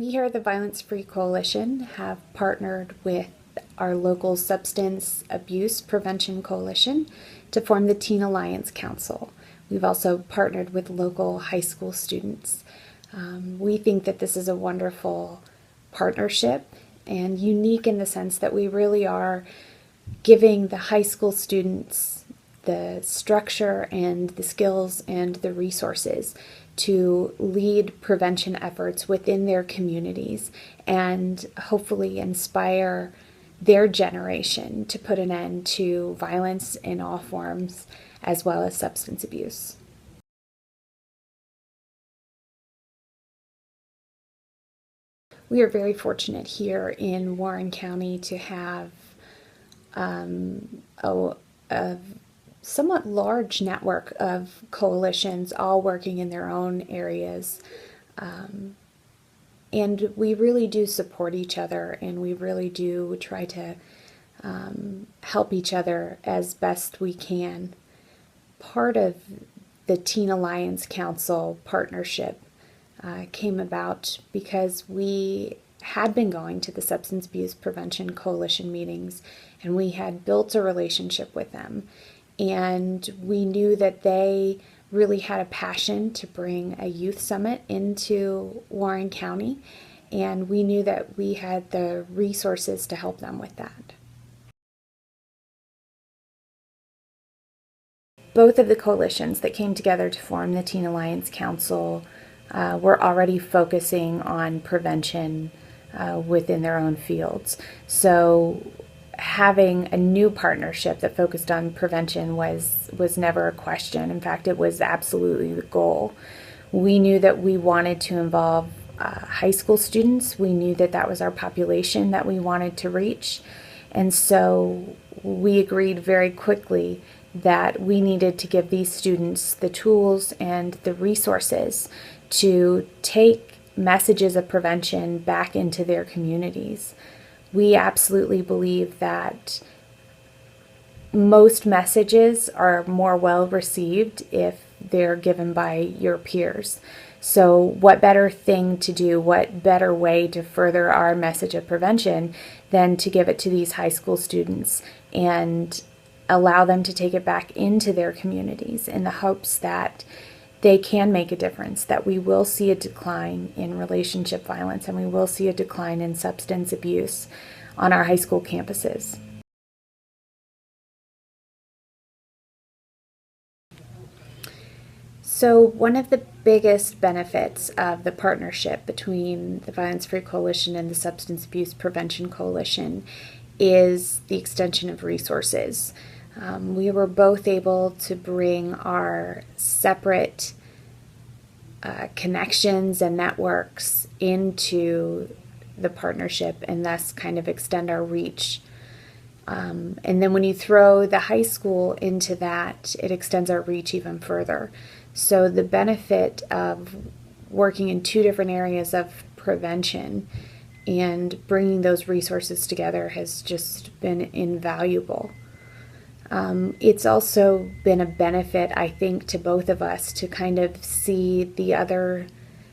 We here at the Violence Free Coalition have partnered with our local Substance Abuse Prevention Coalition to form the Teen Alliance Council. We've also partnered with local high school students. We think that this is a wonderful partnership and unique in the sense that we really are giving the high school students the structure and the skills and the resources to lead prevention efforts within their communities and hopefully inspire their generation to put an end to violence in all forms as well as substance abuse. We are very fortunate here in Warren County to have a somewhat large network of coalitions all working in their own areas. And we really do support each other, and we really do try to help each other as best we can. Part of the Teen Alliance Council partnership came about because we had been going to the Substance Abuse Prevention Coalition meetings, and we had built a relationship with them. And we knew that they really had a passion to bring a youth summit into Warren County, and we knew that we had the resources to help them with that. Both of the coalitions that came together to form the Teen Alliance Council were already focusing on prevention within their own fields. So having a new partnership that focused on prevention was never a question. In fact, it was absolutely the goal. We knew that we wanted to involve high school students. We knew that that was our population that we wanted to reach. And so we agreed very quickly that we needed to give these students the tools and the resources to take messages of prevention back into their communities. We absolutely believe that most messages are more well received if they're given by your peers. So what better thing to do, what better way to further our message of prevention than to give it to these high school students and allow them to take it back into their communities in the hopes that they can make a difference, that we will see a decline in relationship violence and we will see a decline in substance abuse on our high school campuses. So one of the biggest benefits of the partnership between the Violence Free Coalition and the Substance Abuse Prevention Coalition is the extension of resources. We were both able to bring our separate connections and networks into the partnership and thus kind of extend our reach. And then when you throw the high school into that, it extends our reach even further. So the benefit of working in two different areas of prevention and bringing those resources together has just been invaluable. It's also been a benefit, I think, to both of us to kind of see the other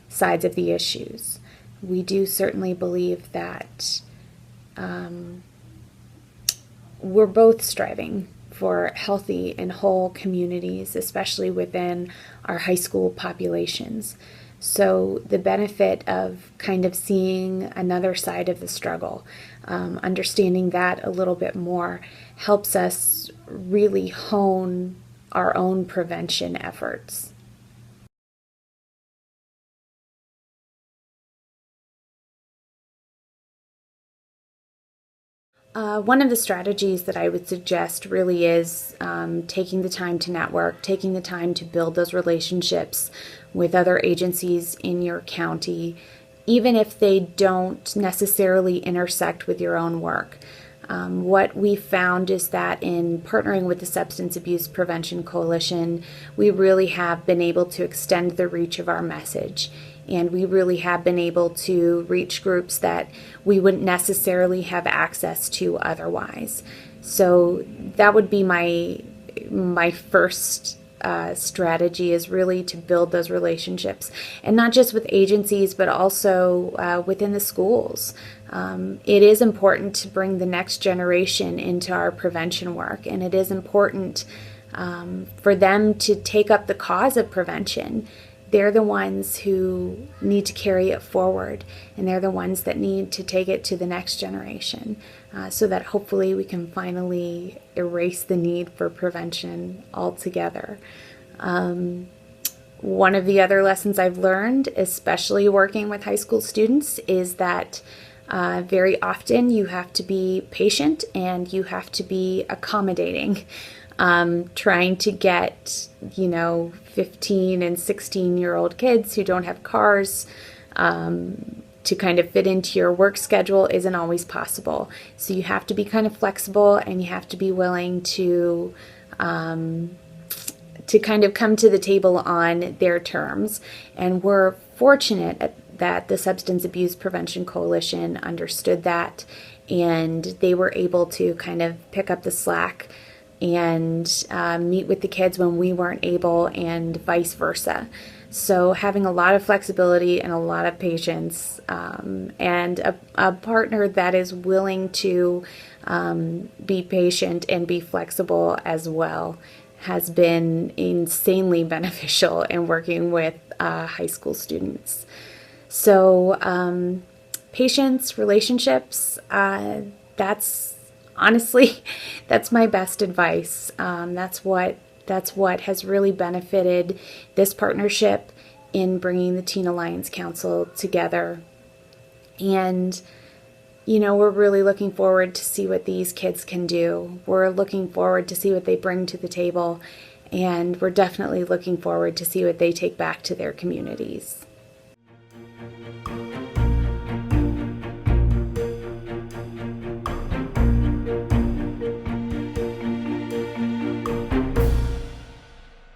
sides of the issues. We do certainly believe that we're both striving for healthy and whole communities, especially within our high school populations. So the benefit of kind of seeing another side of the struggle, understanding that a little bit more, helps us really hone our own prevention efforts. One of the strategies that I would suggest really is taking the time to network, taking the time to build those relationships with other agencies in your county, even if they don't necessarily intersect with your own work. What we found is that in partnering with the Substance Abuse Prevention Coalition, we really have been able to extend the reach of our message. And we really have been able to reach groups that we wouldn't necessarily have access to otherwise. So that would be my first strategy is really to build those relationships, and not just with agencies, but also within the schools. It is important to bring the next generation into our prevention work, and it is important for them to take up the cause of prevention. They're the ones who need to carry it forward, and they're the ones that need to take it to the next generation, so that hopefully we can finally erase the need for prevention altogether. One of the other lessons I've learned, especially working with high school students, is that very often you have to be patient and you have to be accommodating. Trying to get, 15 and 16-year-old kids who don't have cars to kind of fit into your work schedule isn't always possible. So you have to be kind of flexible, and you have to be willing to kind of come to the table on their terms. And we're fortunate that the Substance Abuse Prevention Coalition understood that, and they were able to kind of pick up the slack and meet with the kids when we weren't able, and vice versa. So having a lot of flexibility and a lot of patience, and a partner that is willing to be patient and be flexible as well, has been insanely beneficial in working with high school students. So patience, relationships, honestly, that's my best advice. That's what has really benefited this partnership in bringing the Teen Alliance Council together. And, we're really looking forward to see what these kids can do. We're looking forward to see what they bring to the table. And we're definitely looking forward to see what they take back to their communities.